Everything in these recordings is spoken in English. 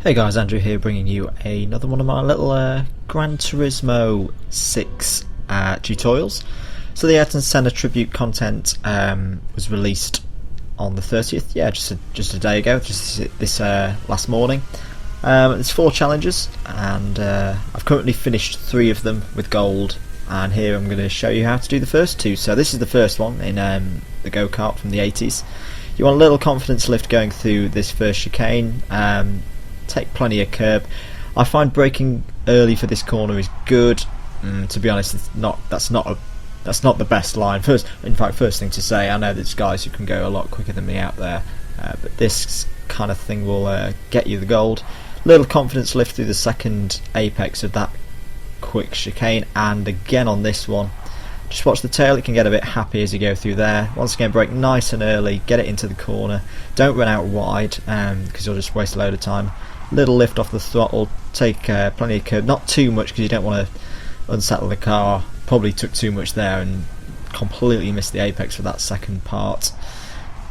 Hey guys, Andrew here, bringing you another one of my little Gran Turismo 6 tutorials. So the Ayrton Senna Tribute content was released on the 30th, just a day ago, just this last morning. There's 4 challenges, and I've currently finished 3 of them with gold, and here I'm going to show you how to do the first 2. So this is the first one in the go-kart from the 80s. You want a little confidence lift going through this first chicane. Take plenty of curb. I find braking early for this corner is good. To be honest, that's not the best line. First thing to say, I know there's guys who can go a lot quicker than me out there, but this kind of thing will get you the gold. Little confidence lift through the second apex of that quick chicane, and again on this one, just watch the tail. It can get a bit happy as you go through there. Once again, brake nice and early, get it into the corner, don't run out wide because you'll just waste a load of time. Little lift off the throttle, take plenty of curb, not too much because you don't want to unsettle the car. Probably took too much there and completely missed the apex for that second part.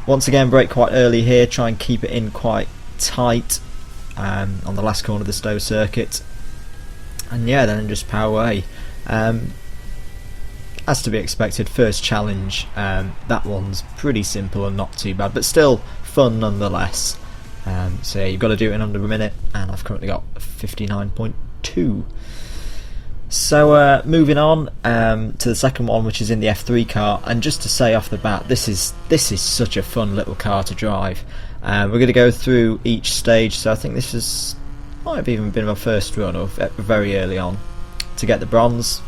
Once again, brake quite early here, try and keep it in quite tight on the last corner of the Stowe circuit, and yeah, then just power away. As to be expected, first challenge, that one's pretty simple and not too bad, but still fun nonetheless. So yeah, you've got to do it in under a minute, and I've currently got 59.2. So moving on to the second one, which is in the F3 car, and just to say off the bat, this is such a fun little car to drive. We're going to go through each stage, so I think this might have even been my first run, or very early on, to get the bronze.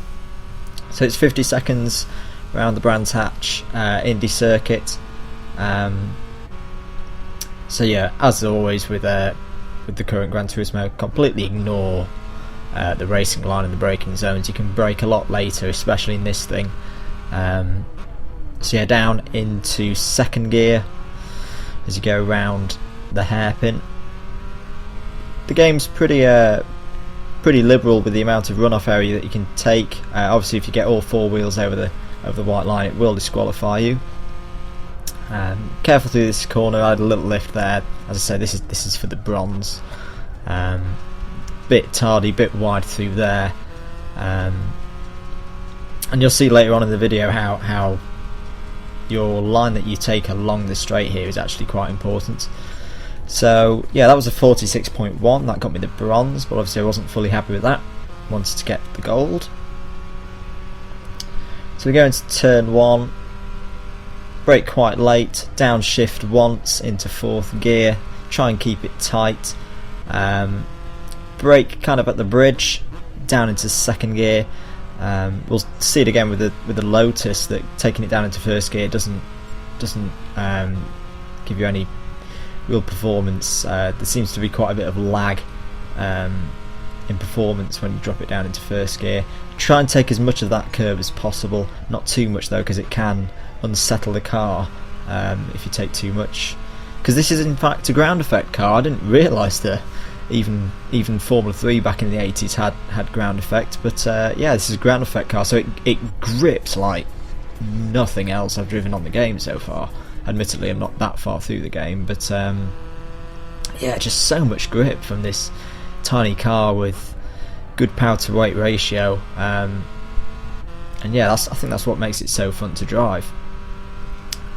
So it's 50 seconds around the Brands Hatch Indy circuit. So yeah, as always with the current Gran Turismo, completely ignore the racing line and the braking zones. You can brake a lot later, especially in this thing. So yeah, down into second gear as you go around the hairpin. The game's pretty liberal with the amount of runoff area that you can take. Obviously, if you get all 4 wheels over the white line, it will disqualify you. Careful through this corner. I had a little lift there. As I say, this is for the bronze. Bit tardy, bit wide through there, and you'll see later on in the video how your line that you take along the straight here is actually quite important. So yeah, that was a 46.1. That got me the bronze, but obviously I wasn't fully happy with that. Wanted to get the gold. So we go into turn 1. Brake quite late, downshift once into 4th gear, try and keep it tight. Brake kind of at the bridge, down into 2nd gear. We'll see it again with the Lotus, that taking it down into 1st gear doesn't give you any real performance. There seems to be quite a bit of lag in performance when you drop it down into 1st gear. Try and take as much of that curb as possible, not too much though, because it can unsettle the car if you take too much, because this is in fact a ground effect car. I didn't realise that even Formula 3 back in the 80s had ground effect, but yeah, this is a ground effect car, so it grips like nothing else I've driven on the game so far. Admittedly, I'm not that far through the game, but yeah, just so much grip from this tiny car with good power to weight ratio, and yeah, I think that's what makes it so fun to drive.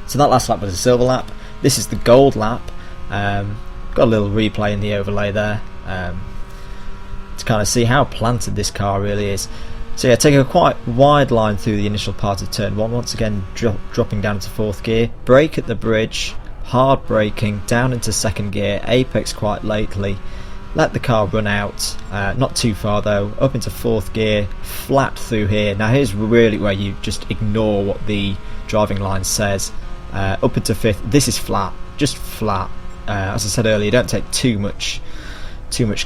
So that last lap was a silver lap. This is the gold lap. Got a little replay in the overlay there to kind of see how planted this car really is. So yeah, take a quite wide line through the initial part of turn 1. Once again, dropping down into 4th gear. Brake at the bridge, hard braking, down into 2nd gear, apex quite lately. Let the car run out, not too far though, up into 4th gear, flat through here. Now here's really where you just ignore what the driving line says. Up into 5th, this is flat, just flat. As I said earlier, don't take too much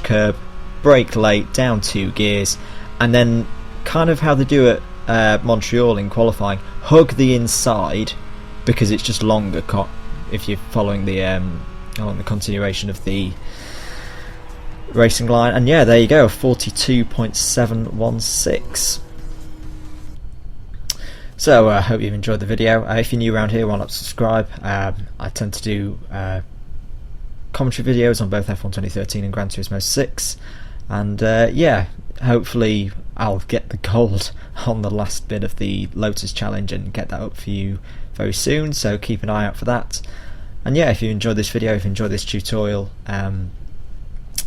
curb. Brake late, down 2 gears, and then kind of how they do at Montreal in qualifying, hug the inside because it's just longer if you're following the continuation of the racing line. And yeah, there you go, 42.716. So I hope you've enjoyed the video. If you're new around here, why not subscribe? I tend to do commentary videos on both F1 2013 and Gran Turismo 6, and yeah, hopefully I'll get the gold on the last bit of the Lotus challenge and get that up for you very soon, so keep an eye out for that. And yeah, if you enjoyed this video, if you enjoyed this tutorial, then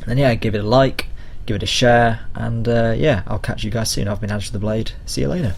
yeah, give it a like, give it a share, and yeah, I'll catch you guys soon. I've been Andrew the Blade. See you later.